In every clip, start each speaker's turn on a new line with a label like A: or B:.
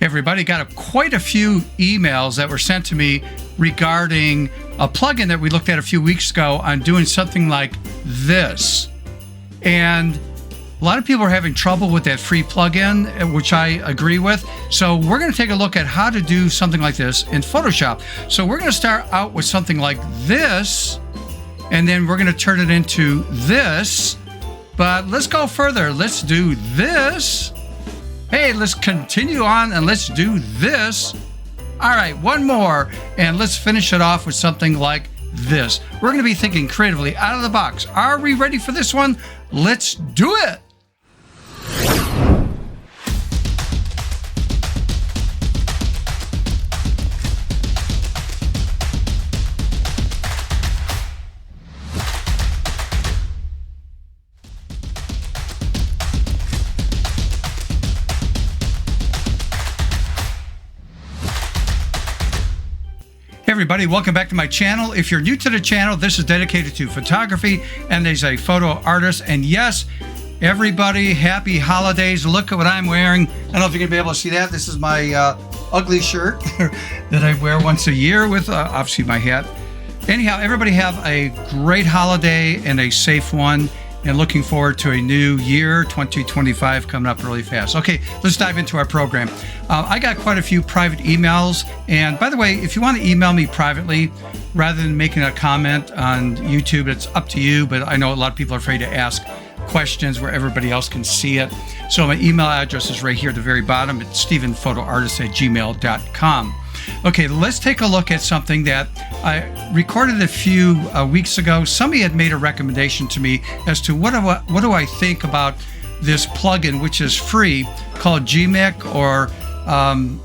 A: Everybody got quite a few emails that were sent to me regarding a plugin that we looked at a few weeks ago on doing something like this. And a lot of people are having trouble with that free plugin, which I agree with. So we're going to take a look at how to do something like this in Photoshop. So we're going to start out with something like this, and then we're going to turn it into this. But let's go further. Let's do this. Hey, let's continue on and let's do this. All right, one more, and let's finish it off with something like this. We're going to be thinking creatively out of the box. Are we ready for this one? Let's do it. Hey everybody, welcome back to my channel. If you're new to the channel, this is dedicated to photography and as a photo artist. And yes, everybody, happy holidays. Look at what I'm wearing. I don't know if you're gonna be able to see that. This is my ugly shirt that I wear once a year with obviously my hat. Anyhow, everybody have a great holiday and a safe one, and looking forward to a new year, 2025, coming up really fast. Okay, let's dive into our program. I got quite a few private emails. And by the way, if you want to email me privately, rather than making a comment on YouTube, it's up to you. But I know a lot of people are afraid to ask questions where everybody else can see it. So my email address is right here at the very bottom. It's stephenphotoartist@gmail.com. Okay, let's take a look at something that I recorded a few weeks ago. Somebody had made a recommendation to me as to what do I think about this plugin, which is free, called Gmic, or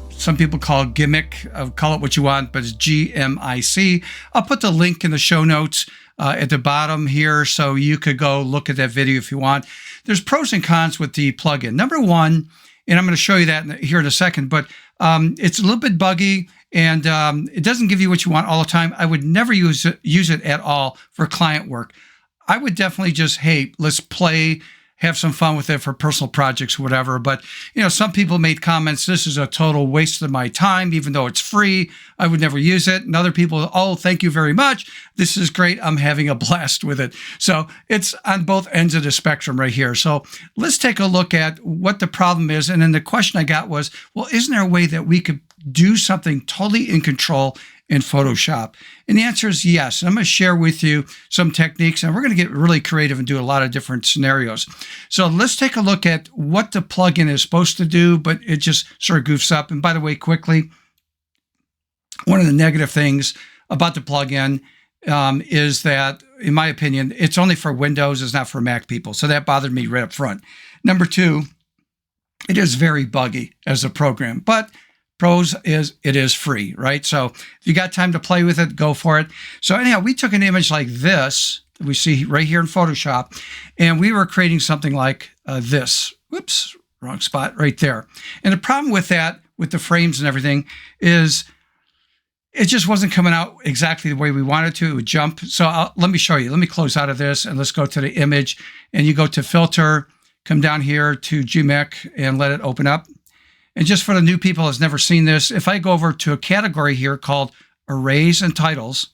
A: some people call it Gimmick. Call it what you want, but it's Gmic. I'll put the link in the show notes at the bottom here, so you could go look at that video if you want. There's pros and cons with the plugin. Number one, and I'm going to show you that here in a second, but it's a little bit buggy, and it doesn't give you what you want all the time. I would never use it at all for client work. I would definitely just, hey, let's play, have some fun with it for personal projects, whatever. But, you know, some people made comments, this is a total waste of my time, even though it's free. I would never use it. And other people, oh, thank you very much. This is great. I'm having a blast with it. So it's on both ends of the spectrum right here. So let's take a look at what the problem is. And then the question I got was, well, isn't there a way that we could do something totally in control in Photoshop? And the answer is yes. And I'm going to share with you some techniques, and we're going to get really creative and do a lot of different scenarios. So let's take a look at what the plugin is supposed to do, but it just sort of goofs up. And by the way, quickly, one of the negative things about the plugin is that, in my opinion, it's only for Windows, it's not for Mac people. So that bothered me right up front. Number two, it is very buggy as a program, but pros is it is free, right? So if you got time to play with it, go for it. So anyhow, we took an image like this that we see right here in Photoshop, and we were creating something like this. Whoops, wrong spot right there. And the problem with that, with the frames and everything, is it just wasn't coming out exactly the way we wanted to. It would jump. So let me show you. Let me close out of this, and let's go to the image. And you go to Filter, come down here to Gmic, and let it open up. And just for the new people who's never seen this, if I go over to a category here called Arrays and Titles,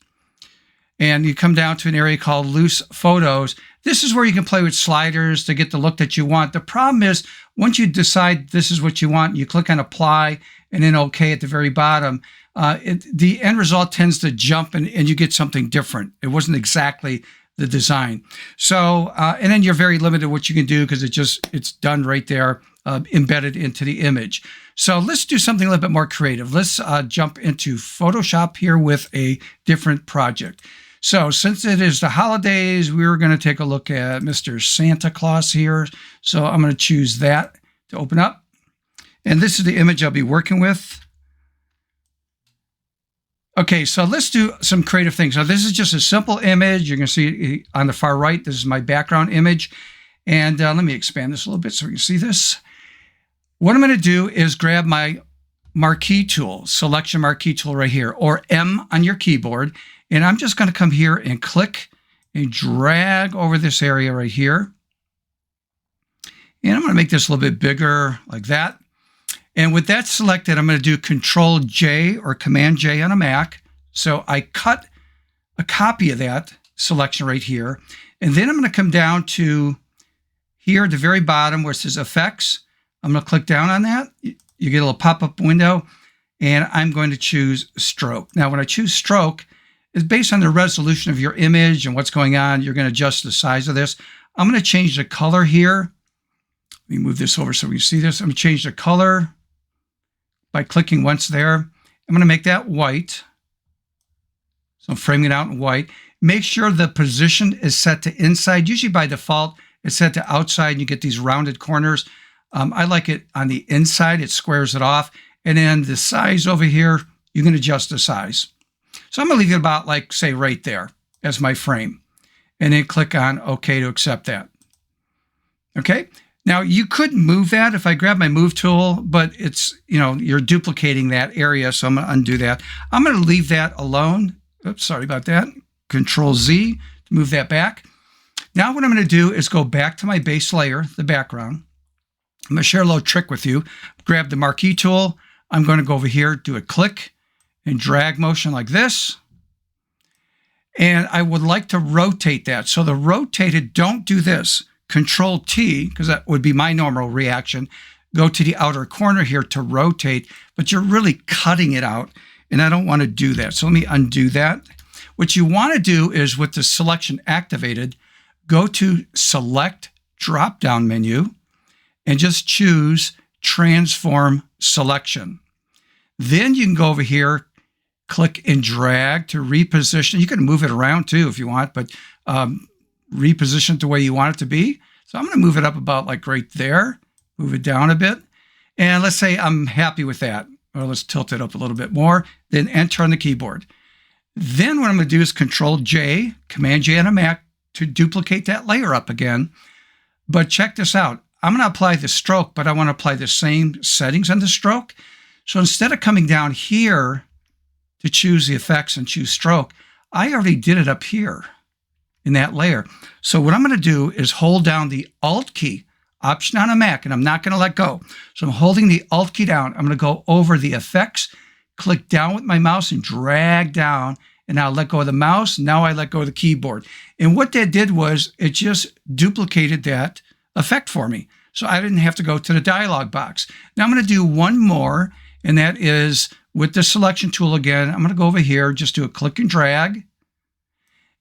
A: and you come down to an area called Loose Photos, this is where you can play with sliders to get the look that you want. The problem is, once you decide this is what you want, you click on Apply and then OK at the very bottom, the end result tends to jump and you get something different. It wasn't exactly the design. So, and then you're very limited what you can do because it's done right there, embedded into the image. So let's do something a little bit more creative. Let's jump into Photoshop here with a different project. So since it is the holidays, we're going to take a look at Mr. Santa Claus here. So I'm going to choose that to open up. And this is the image I'll be working with. Okay, so let's do some creative things. Now, this is just a simple image. You're going to see on the far right, this is my background image. And let me expand this a little bit so we can see this. What I'm going to do is grab my marquee tool, selection marquee tool right here, or M on your keyboard. And I'm just going to come here and click and drag over this area right here. And I'm going to make this a little bit bigger like that. And with that selected, I'm going to do Control J or Command J on a Mac. So I cut a copy of that selection right here. And then I'm going to come down to here at the very bottom where it says Effects. I'm going to click down on that. You get a little pop-up window, and I'm going to choose Stroke. Now, when I choose Stroke, it's based on the resolution of your image and what's going on. You're going to adjust the size of this. I'm going to change the color here. Let me move this over so we can see this. I'm going to change the color by clicking once there. I'm going to make that white. So I'm framing it out in white. Make sure the position is set to inside. Usually by default, it's set to outside and you get these rounded corners. I like it on the inside. It squares it off. And then the size over here, you can adjust the size. So I'm going to leave it about like, say, right there as my frame. And then click on OK to accept that. Okay. Now you could move that if I grab my move tool, but it's, you're duplicating that area. So I'm going to undo that. I'm going to leave that alone. Oops, sorry about that. Control Z to move that back. Now what I'm going to do is go back to my base layer, the background. I'm going to share a little trick with you. Grab the marquee tool. I'm going to go over here, do a click and drag motion like this. And I would like to rotate that. So the rotated, don't do this. Control T, because that would be my normal reaction. Go to the outer corner here to rotate, but you're really cutting it out. And I don't want to do that. So let me undo that. What you want to do is with the selection activated, go to Select drop-down menu and just choose Transform Selection. Then you can go over here, click and drag to reposition. You can move it around too if you want, but reposition it the way you want it to be. So I'm going to move it up about like right there, move it down a bit. And let's say I'm happy with that. Or let's tilt it up a little bit more, then enter on the keyboard. Then what I'm going to do is Control J, Command J on a Mac to duplicate that layer up again. But check this out. I'm going to apply the stroke, but I want to apply the same settings on the stroke. So instead of coming down here to choose the effects and choose stroke, I already did it up here in that layer. So what I'm going to do is hold down the Alt key, Option on a Mac, and I'm not going to let go. So I'm holding the Alt key down. I'm going to go over the effects, click down with my mouse and drag down, and I'll let go of the mouse. Now I let go of the keyboard. And what that did was it just duplicated that effect for me. So I didn't have to go to the dialog box. Now I'm going to do one more, and that is with the selection tool again. I'm going to go over here, just do a click and drag.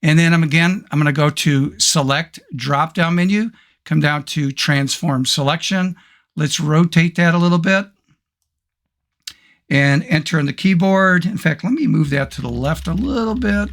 A: And then I'm going to go to Select drop-down menu, come down to Transform Selection. Let's rotate that a little bit and enter on the keyboard. In fact, let me move that to the left a little bit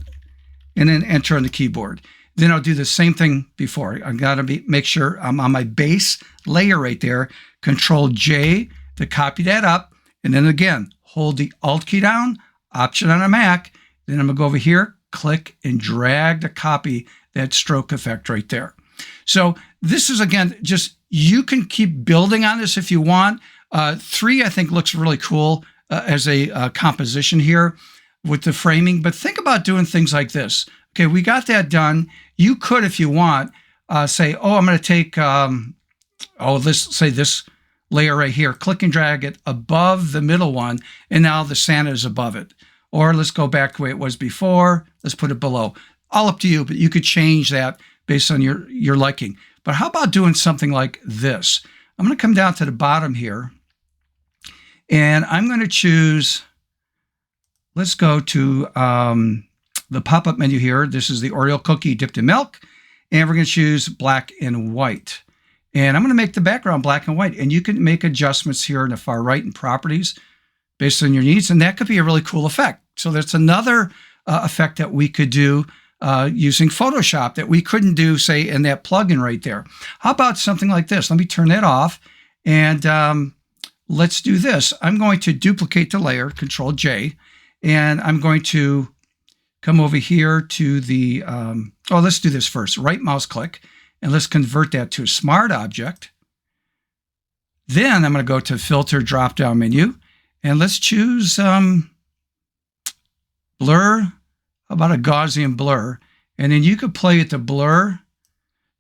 A: and then enter on the keyboard. Then I'll do the same thing before. I've got to make sure I'm on my base layer right there. Control J to copy that up. And then again, hold the Alt key down, Option on a Mac. Then I'm going to go over here, click and drag to copy that stroke effect right there. So this is, again, just you can keep building on this if you want. 3, I think, looks really cool as a composition here with the framing. But think about doing things like this. Okay, we got that done. You could, if you want, say, I'm going to take, let's say this layer right here, click and drag it above the middle one, and now the Santa is above it. Or let's go back to the way it was before. Let's put it below. All up to you, but you could change that based on your liking. But how about doing something like this? I'm going to come down to the bottom here, and I'm going to choose, let's go to the pop-up menu here. This is the Oreo cookie dipped in milk, and we're going to choose black and white. And I'm going to make the background black and white, and you can make adjustments here in the far right in properties based on your needs, and that could be a really cool effect. So that's another effect that we could do using Photoshop that we couldn't do, say, in that plugin right there. How about something like this? Let me turn that off, and let's do this. I'm going to duplicate the layer, Control J, and I'm going to come over here to the, let's do this first. Right mouse click, and let's convert that to a smart object. Then I'm going to go to Filter drop-down menu, and let's choose blur. How about a Gaussian blur? And then you could play with the blur.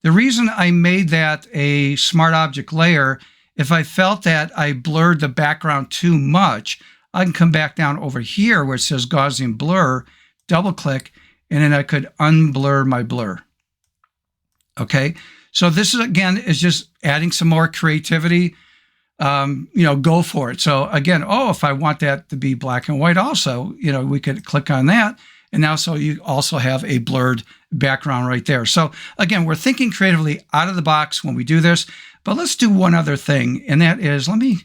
A: The reason I made that a smart object layer If I felt that I blurred the background too much, I can come back down over here where it says Gaussian blur, double click, and then I could unblur my blur. Okay, so this is, again, is just adding some more creativity. Go for it. So again, if I want that to be black and white also, we could click on that. And now, so you also have a blurred background right there. So again, we're thinking creatively out of the box when we do this, but let's do one other thing. And that is, let me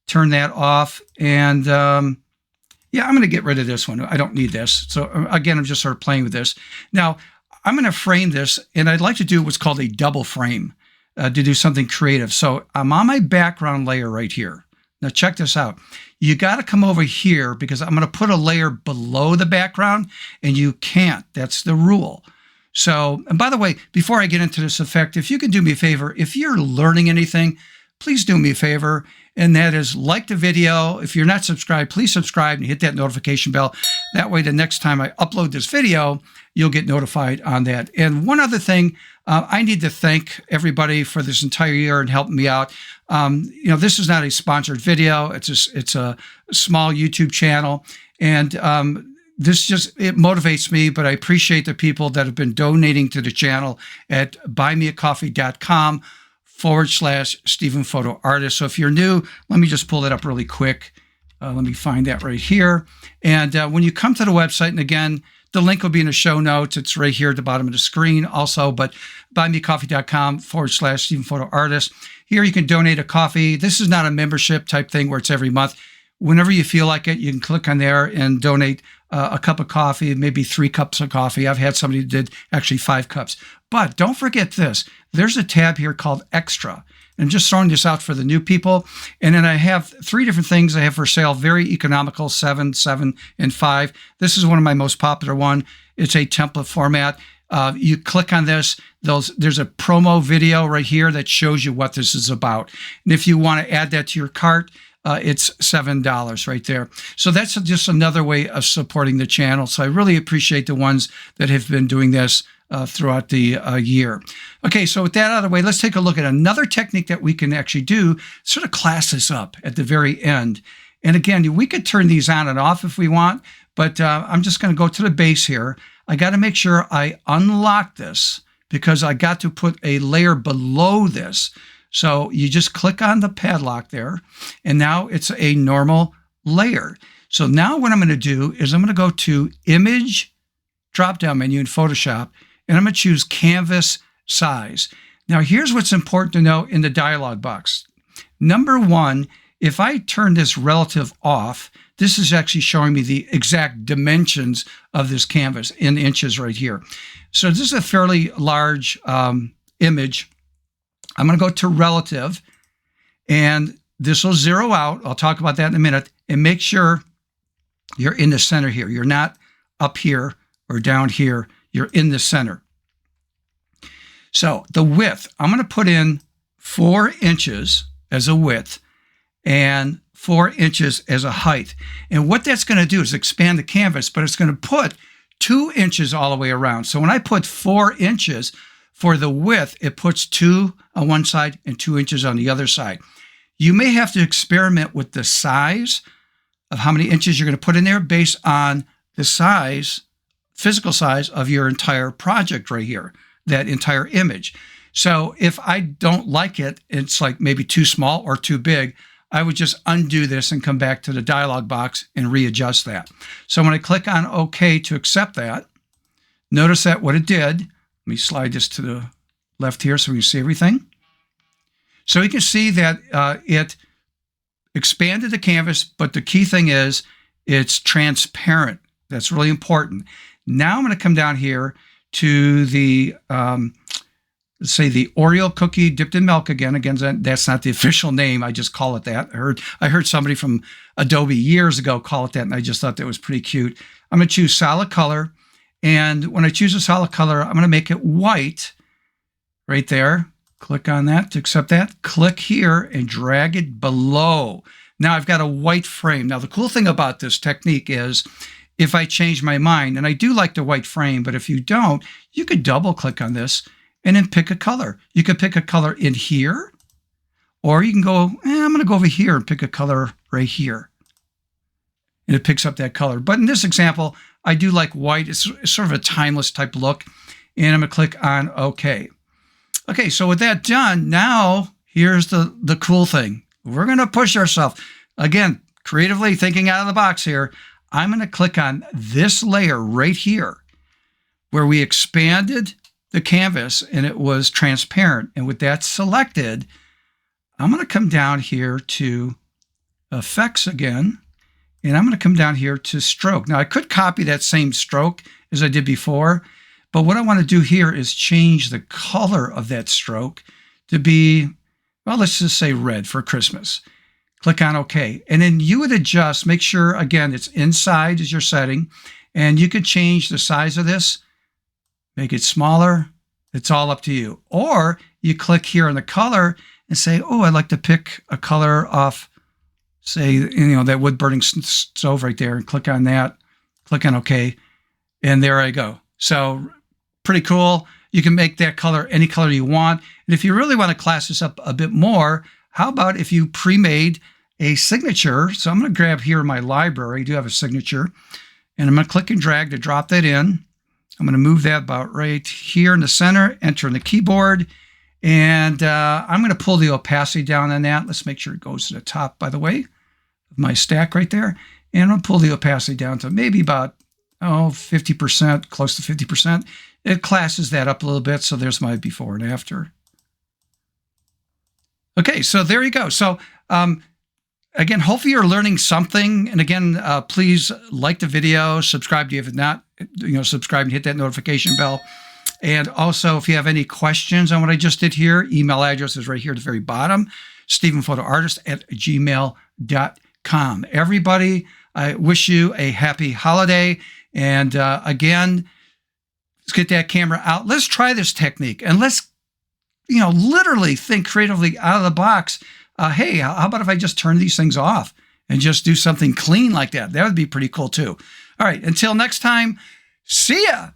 A: turn that off. And yeah, I'm going to get rid of this one. I don't need this. So again, I'm just sort of playing with this. Now I'm going to frame this, and I'd like to do what's called a double frame to do something creative. So I'm on my background layer right here. Now check this out. You got to come over here because I'm going to put a layer below the background, and you can't. That's the rule. So, and by the way, before I get into this effect, if you can do me a favor, if you're learning anything, please do me a favor, and that is like the video. If you're not subscribed, please subscribe and hit that notification bell. That way, the next time I upload this video, you'll get notified on that. And one other thing, I need to thank everybody for this entire year and helping me out. This is not a sponsored video. It's a small YouTube channel, and it motivates me, but I appreciate the people that have been donating to the channel at buymeacoffee.com/Stephen Photo Artist. So if you're new, let me just pull that up really quick. Let me find that right here. And when you come to the website, and again, the link will be in the show notes. It's right here at the bottom of the screen also, but buymeacoffee.com/Stephen Photo Artist. Here you can donate a coffee. This is not a membership type thing where it's every month. Whenever you feel like it, you can click on there and donate a cup of coffee, maybe 3 cups of coffee. I've had somebody who did actually 5 cups. But don't forget this. There's a tab here called Extra. I'm just throwing this out for the new people. And then I have 3 different things I have for sale, very economical, 7, 7, and 5. This is one of my most popular one. It's a template format. You click on this, there's a promo video right here that shows you what this is about. And if you want to add that to your cart, it's $7 right there. So that's just another way of supporting the channel. So I really appreciate the ones that have been doing this throughout the year. Okay, so with that out of the way, let's take a look at another technique that we can actually do, sort of class this up at the very end. And again, we could turn these on and off if we want, but I'm just going to go to the base here. I got to make sure I unlock this because I got to put a layer below this. So you just click on the padlock there, and now it's a normal layer. So now what I'm going to do is I'm going to go to Image, drop-down menu in Photoshop, and I'm going to choose Canvas Size. Now here's what's important to know in the dialog box. Number 1, if I turn this relative off, this is actually showing me the exact dimensions of this canvas in inches right here. So this is a fairly large image. I'm going to go to relative, and this will zero out. I'll talk about that in a minute. And make sure you're in the center here. You're not up here or down here. You're in the center. So the width, I'm going to put in 4 inches as a width and 4 inches as a height. And what that's going to do is expand the canvas, but it's going to put 2 inches all the way around. So when I put 4 inches for the width, it puts 2 on one side and 2 inches on the other side. You may have to experiment with the size of how many inches you're going to put in there based on the size, physical size of your entire project right here, that entire image. So if I don't like it, it's like maybe too small or too big, I would just undo this and come back to the dialog box and readjust that. So when I click on OK to accept that, notice that what it did, let me slide this to the left here so we can see everything. So you can see that it expanded the canvas, but the key thing is it's transparent. That's really important. Now I'm going to come down here to the, let's say the Oreo cookie dipped in milk again. Again, that's not the official name. I just call it that. I heard somebody from Adobe years ago call it that, and I just thought that was pretty cute. I'm going to choose solid color. And when I choose a solid color, I'm going to make it white right there. Click on that to accept that. Click here and drag it below. Now I've got a white frame. Now the cool thing about this technique is if I change my mind, and I do like the white frame, but if you don't, you could double click on this and then pick a color. You could pick a color in here, Or you can go, I'm going to go over here and pick a color right here. And it picks up that color. But in this example, I do like white. It's sort of a timeless type look. And I'm going to click on OK. Okay, so with that done, now here's the cool thing. We're going to push ourselves. Again, creatively thinking out of the box here. I'm going to click on this layer right here where we expanded the canvas and it was transparent. And with that selected, I'm going to come down here to Effects again. And I'm going to come down here to Stroke. Now, I could copy that same stroke as I did before, but what I want to do here is change the color of that stroke to be, well, let's just say red for Christmas. Click on OK. And then you would adjust, make sure, again, it's inside as your setting, and you could change the size of this, make it smaller. It's all up to you. Or you click here on the color and say, oh, I'd like to pick a color off, say, that wood burning stove right there, and click on that, click on OK, and there I go. So pretty cool. You can make that color any color you want. And if you really want to class this up a bit more, how about if you pre-made a signature? So I'm going to grab here in my library. I do have a signature, and I'm going to click and drag to drop that in. I'm going to move that about right here in the center, enter on the keyboard, and I'm going to pull the opacity down on that. Let's make sure it goes to the top, by the way, of my stack right there. And I'm going to pull the opacity down to maybe about 50%, close to 50%. It classes that up a little bit. So there's my before and after. Okay, so there you go. So again, hopefully you're learning something. And again, please like the video, subscribe if not, subscribe and hit that notification bell. And also, if you have any questions on what I just did here, email address is right here at the very bottom, stephenphotoartist@gmail.com. Everybody, I wish you a happy holiday. And again, let's get that camera out. Let's try this technique. And let's, literally think creatively out of the box. Hey, how about if I just turn these things off and just do something clean like that? That would be pretty cool too. All right, until next time, see ya.